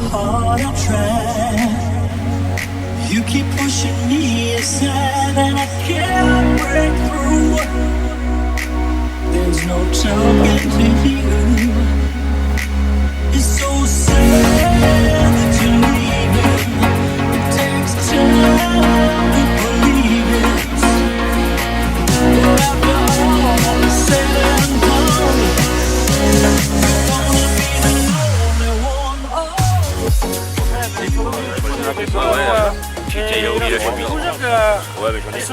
hard I try. You keep pushing me aside and I can't break through. There's no talking to you. It's so sad that you're leaving. It takes time to believe it. But after all is said and done, you're gonna be the only one.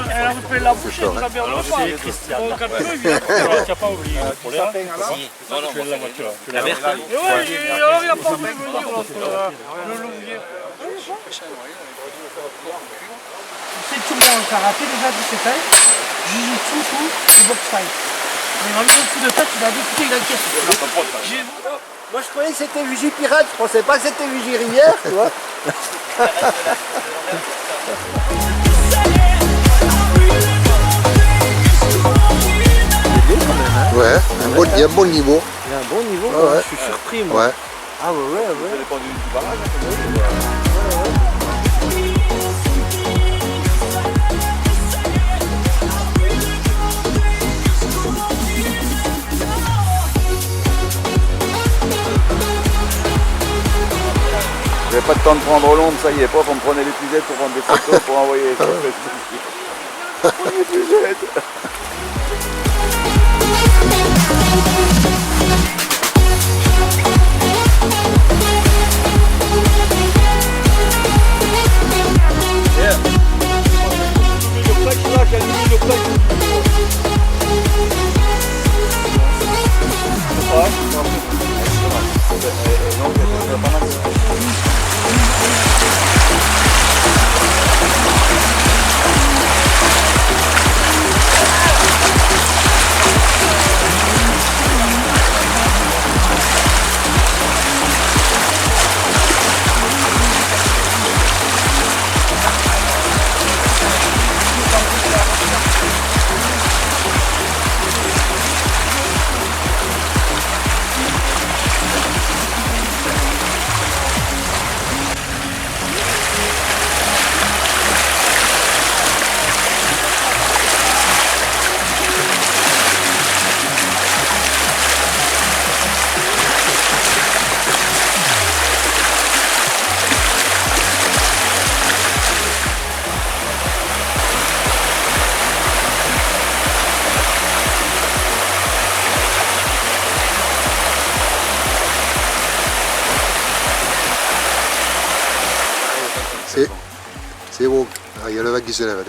Elle a fait la bouche, elle nous a bien repas. Donc après, évidemment, tu n'as pas oublié. La verte. Et ouais, alors il n'a pas voulu venir, le Louvier. C'est tout dans le karaté, déjà 17 ans. Jiu-jitsu, et boxe fight. Mais vraiment, le coup de tête, il a découpé, il a caissé. Moi je croyais que c'était Vigie Pirate, je pensais pas que c'était Vigie Rivière, tu vois. Ouais, il y a un bon niveau. Il y a un bon niveau, Ah ouais. Je suis surpris moi. Ouais. Ah ouais. Ça dépend du barrage. J'avais pas de temps de prendre l'onde, ça y est, pof, on me prenait l'épuisette pour prendre des photos pour envoyer sur Facebook. L'épuisette. C'est beau. Ah, il y a le vague qui se lève.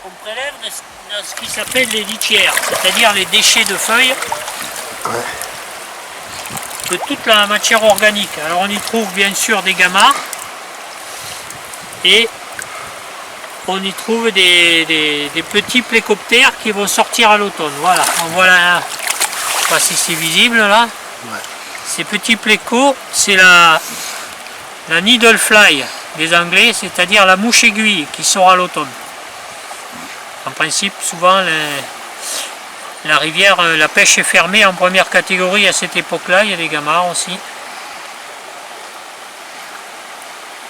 On prélève dans ce qui s'appelle les litières, c'est-à-dire les déchets de feuilles de toute la matière organique. Alors on y trouve bien sûr des gamarres et on y trouve des petits plécoptères qui vont sortir à l'automne. Voilà, on voit là, je ne sais pas si c'est visible là. Ouais. Ces petits plécos, c'est la needle fly des Anglais, c'est-à-dire la mouche aiguille qui sort à l'automne. En principe, souvent, la rivière, la pêche est fermée en première catégorie à cette époque-là. Il y a des gamarres aussi.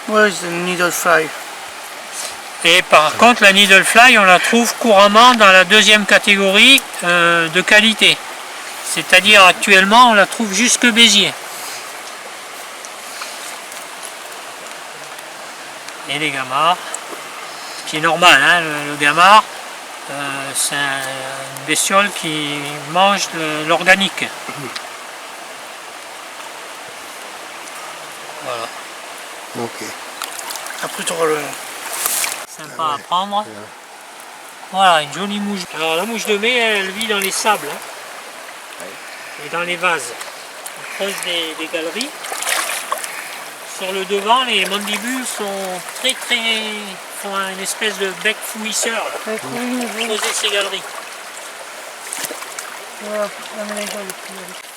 Ouais, c'est une needle fly. Et par contre, la needle fly, on la trouve couramment dans la deuxième catégorie de qualité. C'est-à-dire, actuellement, on la trouve jusque Béziers. Et les gamarres, qui est normal, hein, le gamard, c'est une bestiole qui mange l'organique. Voilà. Ok. Après tu auras le... Sympa à prendre. Voilà, une jolie mouche. Alors la mouche de mai, elle vit dans les sables et dans les vases. On creuse des galeries. Sur le devant, les mandibules sont font une espèce de bec fouisseur pour creuser ces galeries.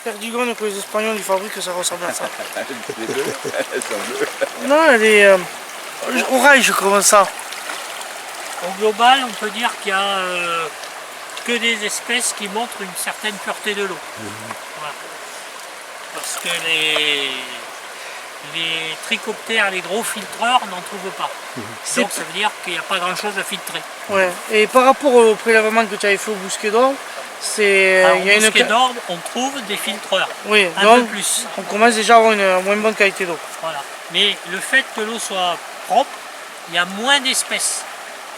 Perdigon que les Espagnols ils fabriquent, ça ressemble à ça. Non, elle est orange comme ça. Au global, on peut dire qu'il y a que des espèces qui montrent une certaine pureté de l'eau. Voilà. Parce que les trichoptères, les gros filtreurs n'en trouvent pas. Donc ça veut dire qu'il n'y a pas grand chose à filtrer. Ouais. Et par rapport au prélèvement que tu avais fait au Bousquet d'Orbe, c'est. Alors, il y a au Bousquet d'Orbe, on trouve des filtreurs, Oui, un donc peu plus. on commence déjà à avoir une moins bonne qualité d'eau. Voilà. Mais le fait que l'eau soit propre, il y a moins d'espèces.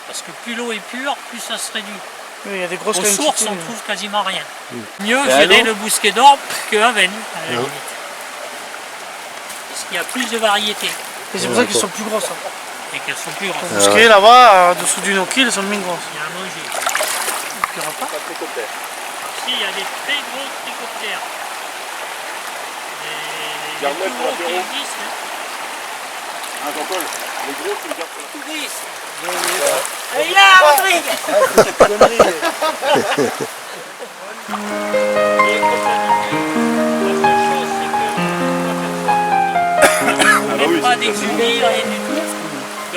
Parce que plus l'eau est pure, plus ça se réduit. Oui, il y a des grosses Aux quantités. sources, on trouve quasiment rien. Mieux Et à gérer l'eau le Bousquet d'Orbe qu'à Vennes, à la limite. Parce qu'il y a plus de variétés Et c'est pour ça qu'ils sont plus grosses. Hein. et qu'elles sont plus Les grandes. Bousquets là-bas, dessous du Noki, elles sont bien grosses. Il y a à manger. Tu verras pas. Ici, il y a des très gros trichoptères. Les Garde-le plus pour gros qui l'apéro. existent, hein. Hein, Jean-Paul, les gros, tu les gardes pour la Tout gris. Et là, Rodrigue. Même pas d'exhumer, rien du tout.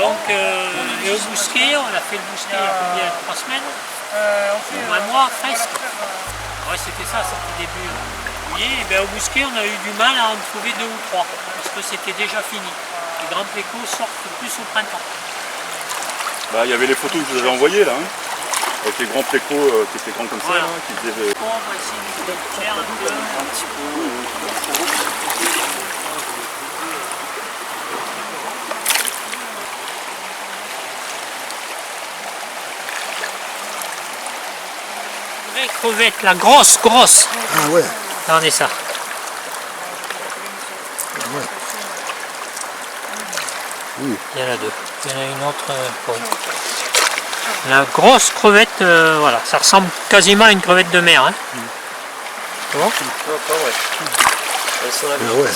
Donc le Bousquet, on a fait le Bousquet il y a combien, 3 semaines, ou un mois presque. Ouais, c'était ça, c'était début juillet. Et bien, au Bousquet, on a eu du mal à en trouver 2 ou 3 parce que c'était déjà fini. Les grands plécos sortent plus au printemps. Bah, il y avait les photos que je vous avais envoyées là, hein, avec les grands précaux qui étaient grands comme ça, Voilà. là, qui faisaient. On va essayer de faire un peu. Vraie crevette, la grosse. Ah ouais. Regardez ça. Oui. Il y en a 2. Il y en a une autre. Oui. La grosse crevette, voilà, ça ressemble quasiment à une crevette de mer. Hein. Tu vois ? Ah ouais.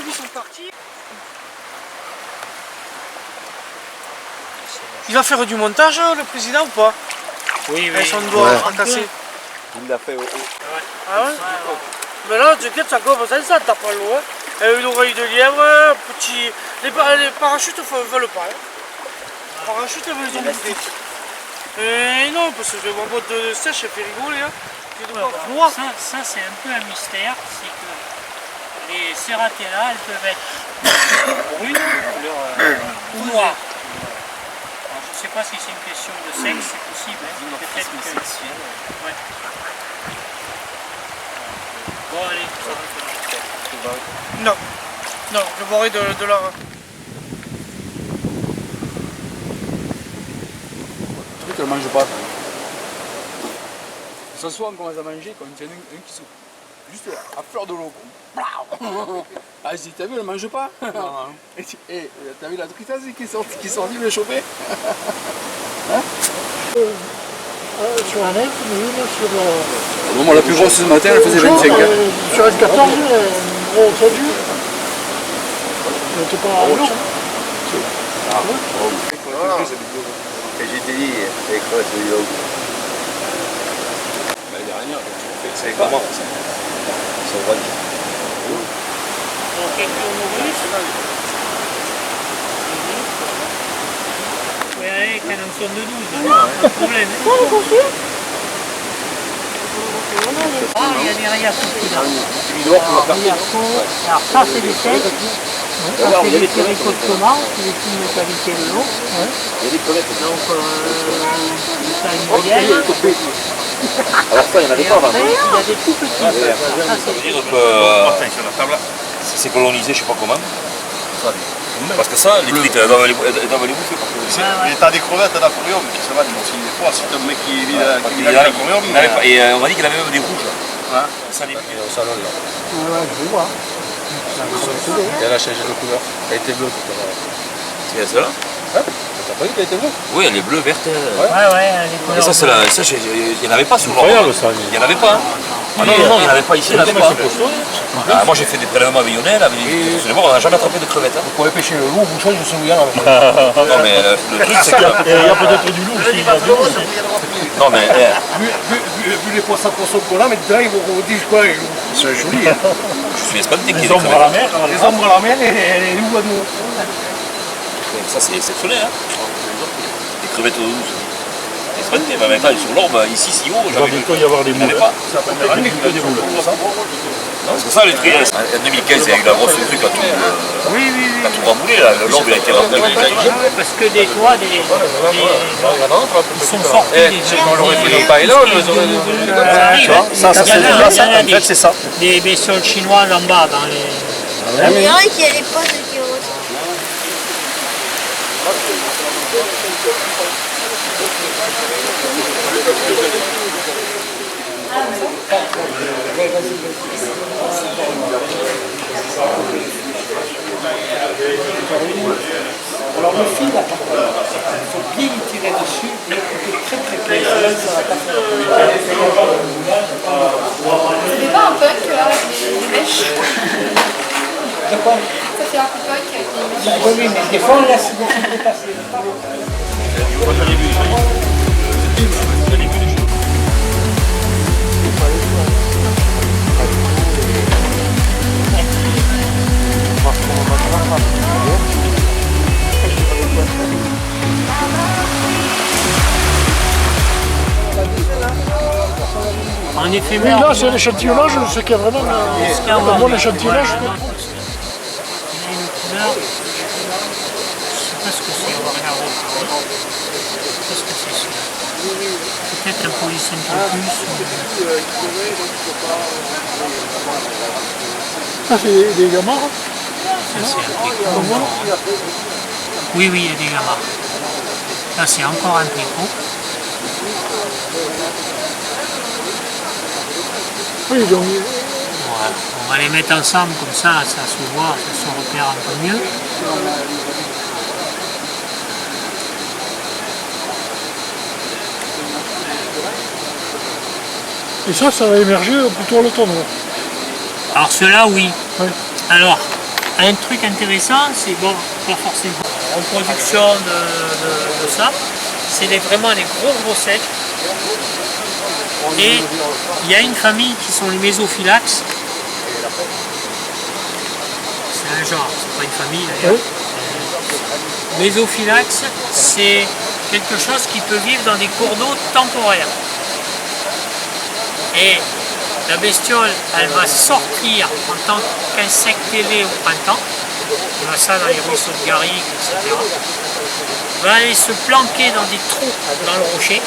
Ils sont partis. Il va faire du montage, le président, ou pas? Oui, Avec son doigt Ouais. fracassé. Il l'a fait au. Ah ouais? Mais là, tu sais, ça commence à ça, t'as pas l'eau. Hein. Une oreille de lièvre, petit. Les parachutes ne veulent pas. Hein. Les parachutes, elles veulent les embouter. Non, parce que mon boîte de sèche, elle fait rigoler. Hein. Tu dois voir. Ça c'est un peu un mystère, c'est que les Serratella, elles peuvent être brunes ou noires. Alors, je ne sais pas si c'est une question de sexe, c'est possible. Hein. Peut-être que... Ouais. Bon, allez, ça va. Non, non, je boirai de la. Tu ne le manges pas. Ce soir, on commence à manger quand il y en a un qui saute. Juste à fleur de l'eau. Ah, je dis, t'as vu, elle ne mange pas. Et t'as vu la tristesse qui est sortie le choper. Sur un aigle, mais une sur... Bon, la plus grosse ce matin, elle faisait 25 ans. Sur S14, gros, ça dure. Mais t'es pas à l'eau. Et j'ai dit, les crevette de yoga. Bah, il n'y a rien. C'est comment ça? Ça va dire. Donc, quelques nourrices. Oui, allez, quand on sonne de 12, pas de problème. Ah, il y a des rayasses aussi là. Alors ça c'est des sèches, ça c'est des péricots de saumon, c'est des fines métallités de l'eau. Il y a des crevettes. Donc ça a une moyenne. Alors ça, il n'y en avait Et pas après, avant. il y a des tout petits. Alors, ça, c'est dire que c'est colonisé, je sais pas comment. Parce que ça, les truites, elles doivent les bouffer. Mais t'as des crevettes d'aquarium qui se vendent aussi des fois. Si t'as un mec qui vit Il y en avait- l'aquarium, il y en avait pas. Et on m'a dit qu'il y en avait même des rouges. Ouais. Ça, les salons là. Je vais voir. Et elle a changé de couleur. Elle était bleue tout à l'heure. C'est ça là? T'as pas vu qu'elle était bleue? Oui, elle est bleue, verte. Ouais, les Et couleurs. ça, c'est la. Ça, il n'y en avait pas sur le bord. Il n'y en avait pas. Hein. Ah non, non, il n'y en avait pas ici, il n'y en avait pas. Ah, moi j'ai fait des prélèvements avionnels, sur les bords, on n'a jamais attrapé de crevettes. Hein. Vous pouvez pêcher le loup, vous changez de souvenir avec Non, mais le truc, c'est que. Il y a peut-être du loup aussi. Non, mais. vu les poissons qu'on a, mais dedans ils vont dire quoi, les loups. C'est joli. Hein. Je suis espanté qu'il y ait Les des ombres à la crevettes. mer. Les ombres à la mer et les loups à nous. Ça, c'est exceptionnel. Hein. Des crevettes aux douces. exploité. Mais maintenant, sur l'orbe, ici, si haut, Il va bientôt y avoir des il n'y en moules. avait pas. C'est la première année qu'il y a des moules. Non, c'est pour ça les triers. En 2015, il y a eu la grosse truc à tout ramouler. L'orbe, il a été rempli avec les agriculteurs. Parce que des toits, ils sont sortis des On l'aurait fait dans paille là, on les aurait... ça arrive, hein. Ça se fait déjà, ça, en fait, c'est ça. Des bestioles chinoises en bas dans les... Il y en a qui a les potes qui ont... Alors le fil, là, par contre, il faut bien y tirer dessus, mais très très clair. Ça fait pas un punk avec des mèches? De quoi? Ça fait un peu punk avec des mèches. Oui, oui, mais des fois on laisse beaucoup dépasser. En Oui, éphémère. là c'est l'échantillonnage, ce qu'il y a vraiment un bon échantillonnage. Il a une couleur. Je sais pas ce que c'est, on va regarder. Je sais pas ce que c'est celui-là. Peut-être un polysynthétus. Ça c'est des gamarres. Ça c'est un tricot. Oui, oui, il y a des gamarres. Là c'est encore un tricot. Oui, donc Voilà. On va les mettre ensemble comme ça se voit, ça se repère un peu mieux. et ça va émerger plutôt à l'automne. Alors ceux-là, oui. Oui. Alors, un truc intéressant, c'est bon, pas forcément en production de ça, c'est vraiment les gros secs. Et il y a une famille qui sont les mésophylax. C'est un genre, c'est pas une famille d'ailleurs. Mésophylax, c'est quelque chose qui peut vivre dans des cours d'eau temporaires. Et la bestiole, elle va sortir en tant qu'insecte ailé au printemps. On a ça dans les ruisseaux de garrigue, etc. Va aller se planquer dans des trous dans le rocher.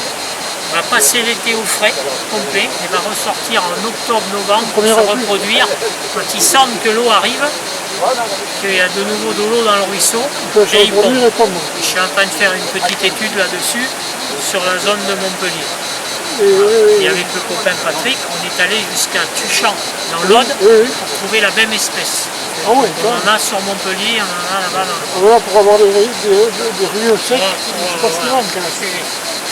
Va passer l'été au frais, complet, et va ressortir en octobre-novembre pour se reproduire. Quand il semble que l'eau arrive, qu'il y a de nouveau de l'eau dans le ruisseau, et il pond. Je suis en train de faire une petite étude là-dessus, sur la zone de Montpellier. Et avec le copain Patrick, on est allé jusqu'à Tuchan, dans l'Aude, pour trouver la même espèce. Ah oui, On en a sur Montpellier, on en a là-bas dans le... Voilà, pour avoir des rues secs, c'est pas si grave.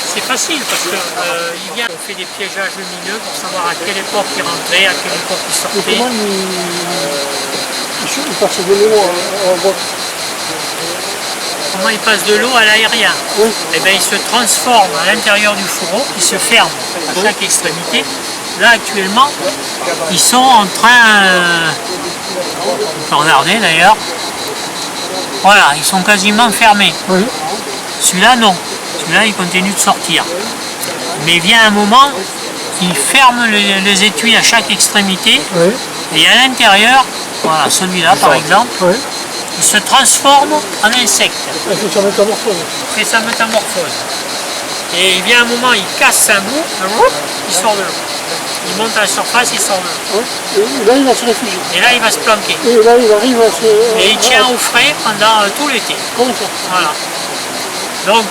C'est facile parce que on fait des piégeages lumineux pour savoir à quelle époque il rentrait, à quelle époque il Et sortait. comment il passe de l'eau à boîte? Comment il passe de l'eau à l'aérien? Oui. Eh bien, il se transforme à l'intérieur du fourreau, il se ferme à chaque extrémité. Là, actuellement, ils sont en train... on peut regarder d'ailleurs. Voilà, ils sont quasiment fermés. Oui. Celui-là, non. Celui-là, il continue de sortir. Mais vient un moment, il ferme les étuis à chaque extrémité. Oui. Et à l'intérieur, voilà, celui-là par exemple, Oui. il se transforme en insecte. Il fait sa métamorphose. Il fait sa métamorphose. Et il vient un moment, il casse un bout, il sort de l'eau. Il monte à la surface, il sort de l'eau. Oui. Et là, il va se réfugier. Et là, il va se planquer. Et là, il arrive à se... Et il tient au frais pendant tout l'été. Comme ça. Voilà. Donc,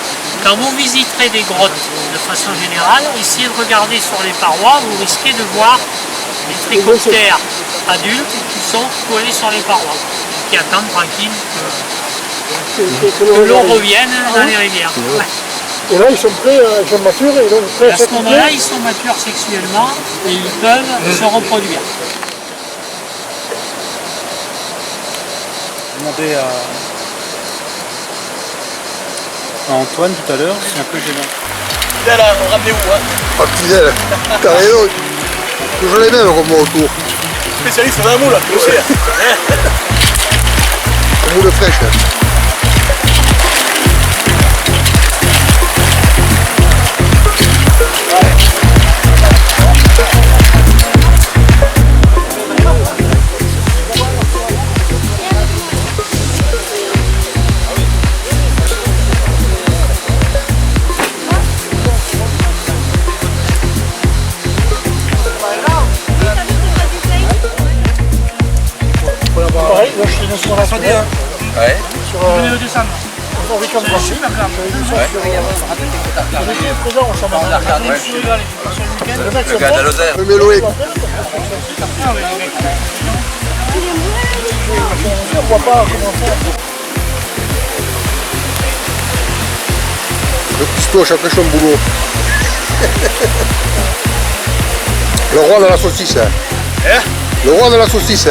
quand vous visiterez des grottes de façon générale, essayez de regarder sur les parois, vous risquez de voir des trichoptères adultes qui sont collés sur les parois, qui attendent tranquille que l'eau revienne dans les rivières. Ouais. Et là, ils sont prêts, ils sont matures, et donc prêts À ce moment-là, ils sont matures sexuellement et ils peuvent se reproduire. Demandé à Antoine tout à l'heure, c'est un peu gênant. Là, ramenez-vous, hein. Pas de fidèle. Carrément. Toujours les mêmes comme moi autour. Spécialiste dans la moule, je sais. Moule fraîche. venez le descendre. On fait comme ça. Super grave. Présent, on s'en va. Je me suis régalé. Sur le week-end. Le mec, Le gars de l'hôtel. Mais Loïc, Ah, mais les mecs. on voit pas comment faire. le pistoche a fait son boulot. Le roi de la saucisse. Hein? Le roi de la saucisse.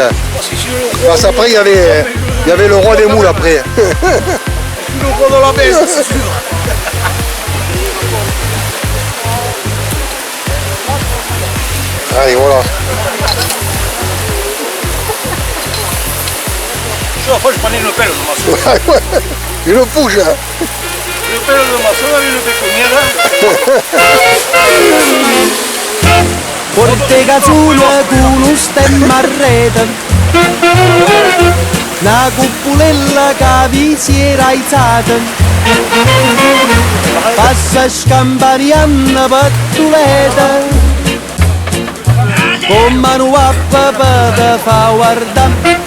Parce qu'après, il y avait le roi des moules après. Le roi de la baisse, c'est sûr. Allez, voilà. Après, je prenais une pelle de maçon. Ouais, ouais. Une pouge. Une pelle de maçon avec une pécunière. Porte cazzule con un stemma a rete, una cupolella che vi si era alzata, passa scamparianna pattuleta, con mano a papà te fa guardare.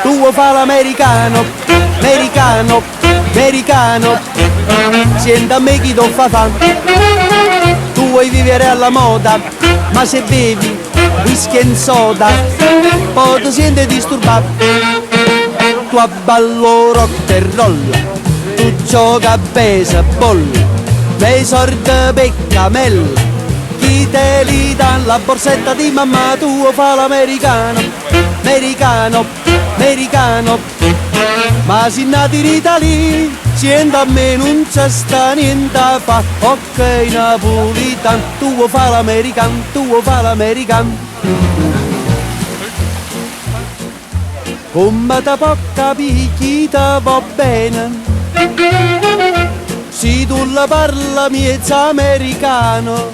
Tu fa l'americano, americano, americano, senta a me chi ti fa fame. Tu vuoi vivere alla moda, ma se bevi whisky e soda, poi ti senti disturbato. Tu abballo rock e roll, tu gioca a baseball, nei sordi peccamella, chi te li dà la borsetta di mamma, tu fa l'americano, americano, americano, ma se nati in Italia, sienta a me non c'è sta niente a fa, ok napolitano, tu fa l'americano, tu fa l'americano. Come te può capire chi te va bene, se tu la parla miezza americano,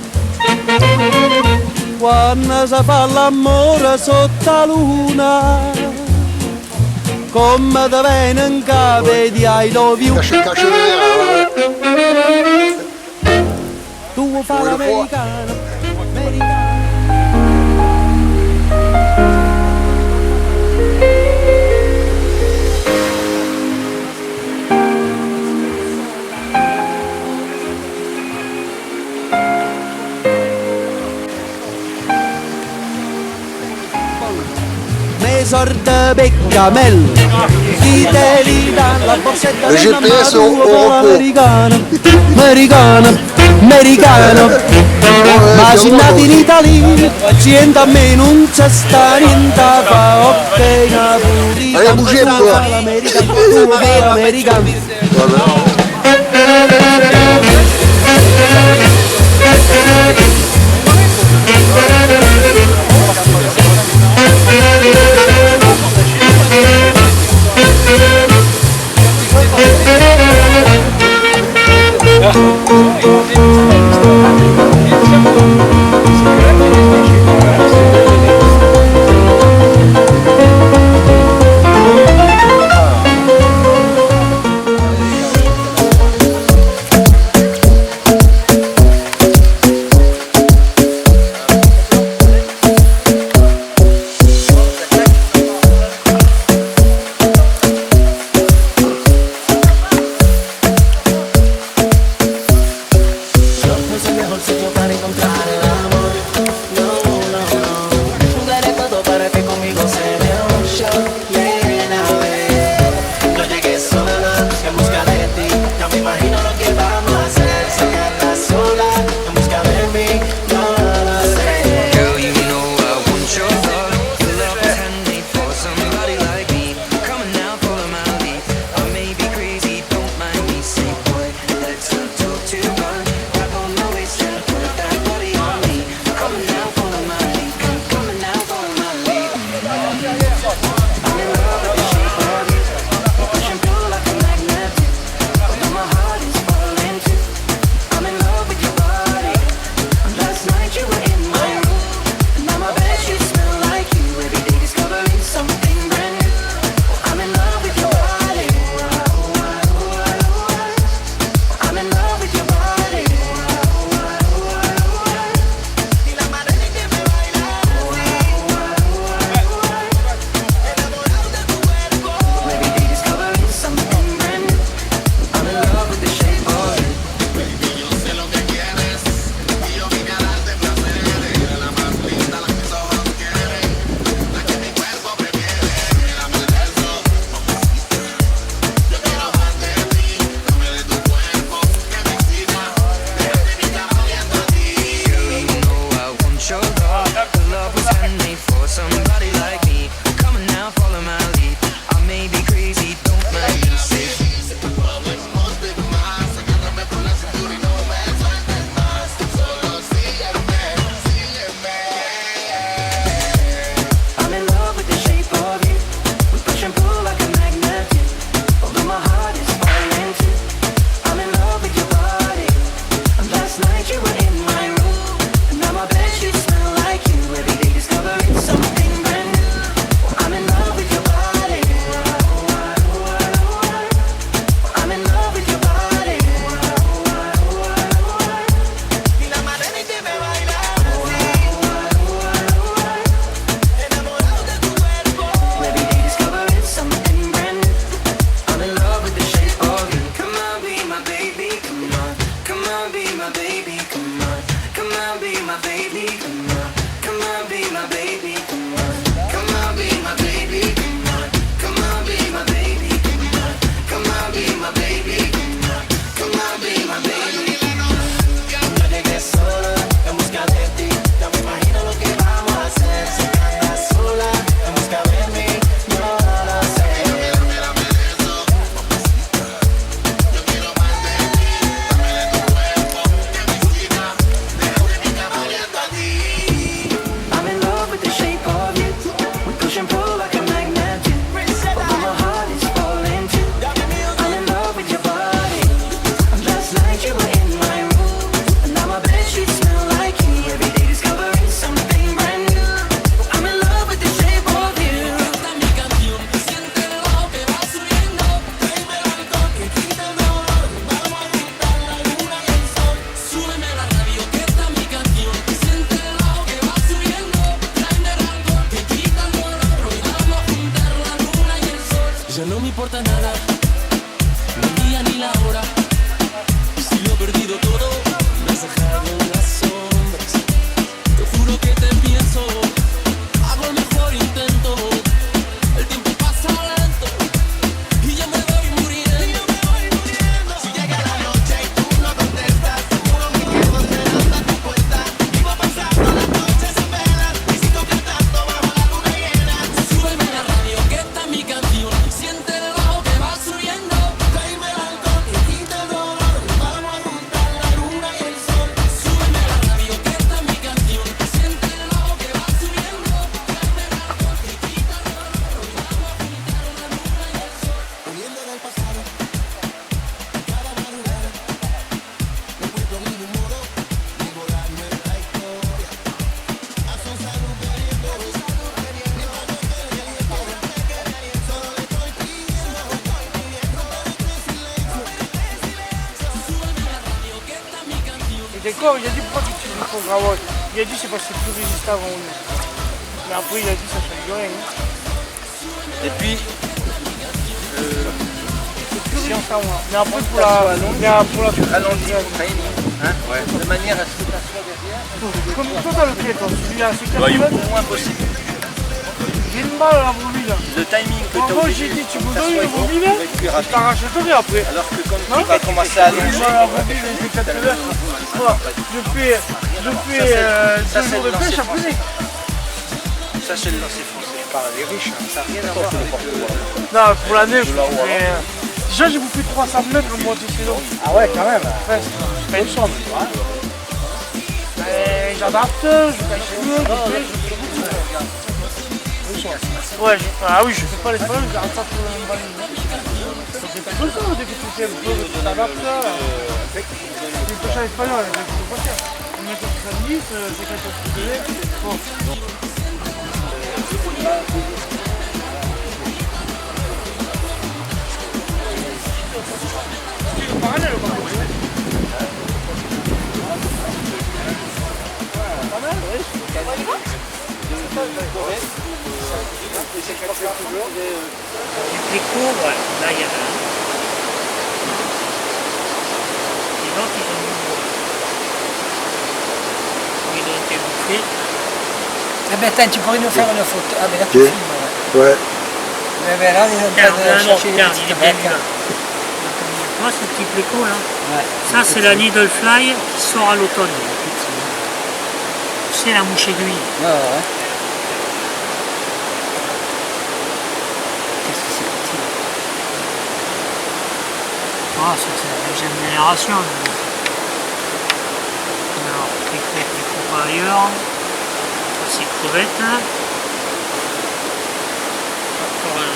quando si fa l'amore sotto la luna, come te viene in capo di I love you. Cache le verre. Tu fa l'americano, americano. Sorte beccamel, chi te li dà la borsetta Le di mamma, GPS tu au fa repos. l'americano, americano, americano, ma se nati in Italia, siente a me non c'è sta niente a fa, ok napolitano, Allez, bougez, tu toi. fa l'americano, tu fa l'americano. Ya no me importa nada, ni el día ni la hora. Si lo he perdido todo, me has dejado en las sombras. Te juro que te pienso, hago el mejor intento. El tiempo pasa lento y yo me voy muriendo. Si llega la noche y tú no contestas, seguro mi miedo se lanza a tu puerta. Vivo pasando las noches en velas y sigo cantando bajo la luna llena. Súbeme la radio que esta es mi canción. Siente el bajo que va subiendo. Tráeme el alcohol y quita el dolor. Vamos a juntar la luna y el sol. Súbeme la radio que esta es mi canción. Siente el bajo que va subiendo. Tráeme el alcohol y quita el dolor. Vamos a juntar la luna y el sol. Huyendo del pasado, cada madrugada no encuentro ningún modo de borrarme la historia. A su salud bebiendo, mientras yo quede aliento. Solo le estoy pidiendo Et d'accord, il a dit pourquoi tu utilises le faux gravol. Il a dit c'est parce que c'est plus résistant avant nous. Mais après il a dit ça change rien. Hein. Et puis, C'est plus résistant moi. Mais après pour la... rallondir le training, hein, de manière à ce que ça soit derrière. Comme toi t'as le pied toi, celui-là c'est 4 Voyons, mètres. le moins possible. J'ai une balle là pour lui là. Le timing que tu as Moi obligé, j'ai dit tu me ça donnes soit le bon, bobine, va être plus je rapide. t'arrache le torré après. Alors que comme tu vas commencer à allonger, Voilà, bobine, il fait 4 mètres. Moi, je fais 2 jours de pêche après. ça c'est le lancer français. Par les riches, hein, ça n'a rien à voir avec le... Non, pour la neige, mais... Déjà j'ai bouffé 300 mètres en moitié saison. Ah ouais, quand même. Ouais, c'est pas une somme. Mais j'adapte, je fais cheveux, je fais, je fais beaucoup. Ouais, ah oui, je fais pas l'espagnol, je garde ça pour une bonne ligne. C'est pas comme ça, dès que tu fais un peu, tu t'adaptes là. Tu pêches à l'espagnol, tu peux pas faire. On met quelque chose de 10, c'est quelque chose de lait. Bon. Parallèle, quoi. Les cours, ouais, là il y en a un. Les autres ils ont ils ont été bouffés. Ah ben attends, tu pourrais nous faire une photo. Ah ben là tu Ok. filmes. Ouais. Mais ben là on est en train de chercher les Regarde, petites il est bien bêtes. vu là. Tu vois ce petit pléco là? Ouais. Ça c'est la needle fly qui sort à l'automne. C'est la mouche aiguille. Ouais, ouais. Qu'est-ce que c'est petit? Ah, ça c'est la deuxième génération. Alors, les crêpes, il faut pas ailleurs. Ça c'est crevettes. Encore un.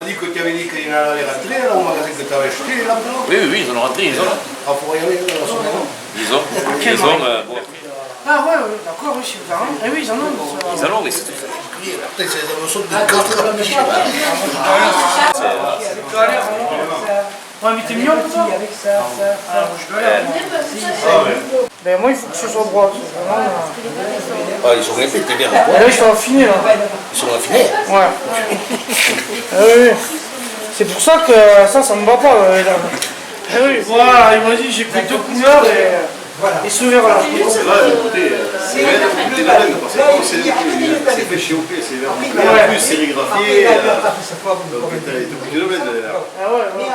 Tu as dit que tu avais dit qu'il allait rentrer là, au magasin que tu avais acheté là maintenant. Oui, oui, ils ont rentré, ils ont. Ah, pour y aller dans la semaine. Ils ont. Ils ont. Bon, Ah ouais, ouais, d'accord, oui, c'est bien. Eh oui, ils en ont. ils en ont, mais c'est tout. Putain, c'est des morceaux de 4 Ouais, mais t'es mignon pour toi. Avec ça, ça. Je galère. Ben moi, il faut que ce soit droit. C'est vraiment... Ah, ils sont grimpés, t'es bien. Là, ils sont affinés là. Ils sont affinés. Ouais. Ah oui. C'est pour ça que ça me va pas. Ah oui, voilà, il m'a dit j'ai pris 2 couleurs et ce vert là. C'est là, écoutez, c'est la même, parce que c'est fait chez OP, c'est en plus sérigraphié. Donc t'es obligé de le mettre là. Ah ouais, ouais.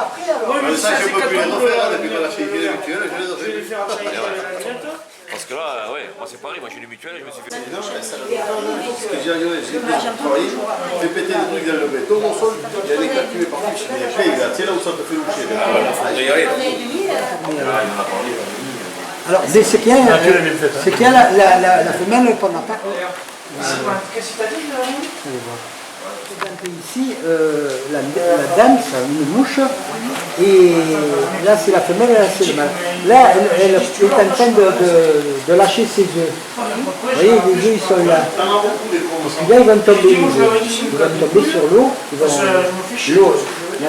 Ouais, mais Ça, je c'est peux plus les 14 refaire depuis qu'on a acheté les mutuelles, je les Je vais les ai faire après bientôt. Parce que là, ouais, moi c'est pareil, moi j'ai une mutuelle, je me suis fait. Ce que j'ai travaillé, fait péter des trucs dans le béton au sol, il y a des calculés partout, il y a des là, c'est là où ça te fait loucher. Il y a rien. Alors, c'est qu'il y a la femelle qu'on n'a pas. Qu'est-ce que t'as dit là? Ici, la dame, c'est une mouche, et là c'est la femelle, et là c'est le mâle. Là, elle est en train de lâcher ses œufs. Vous voyez, les œufs ils sont là. Et puis là, ils vont tomber, les œufs. Ils vont tomber sur l'eau. Là,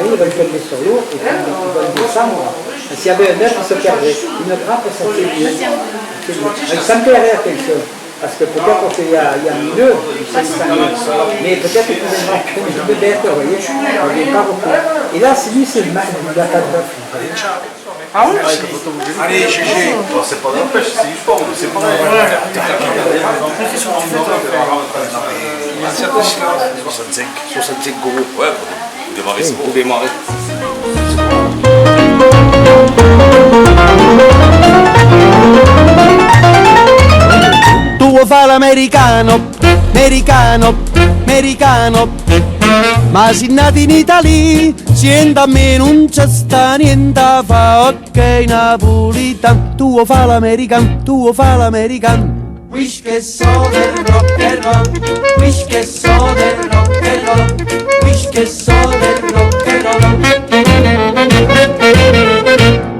ils vont tomber sur l'eau, et puis ils vont descendre. S'il y avait un œuf, il se perdrait. Une grappe, ça fait mieux. Ça me plairait à quelqu'un. Parce que peut-être qu'il y a 1000 œufs, 500 000. Mais peut-être qu'il y a une bête, vous voyez, il n'y a pas beaucoup. Et là, c'est lui, c'est le la pâte d'œuf. Ah oui? Allez, GG. Bon, c'est pas de la pêche, c'est du sport, c'est pareil. 65 gros. Ouais, pour démarrer, c'est Pour bon. démarrer. Tu vuoi fare l'americano, americano, americano. Ma se nati in Italia, sienta a me non c'è sta niente a fa, ok napolitano. Tu vuoi fare l'americano, tu vuoi fare l'americano. Wish che so del rock and roll, wish che so del rock and roll, wish che so del rock and roll.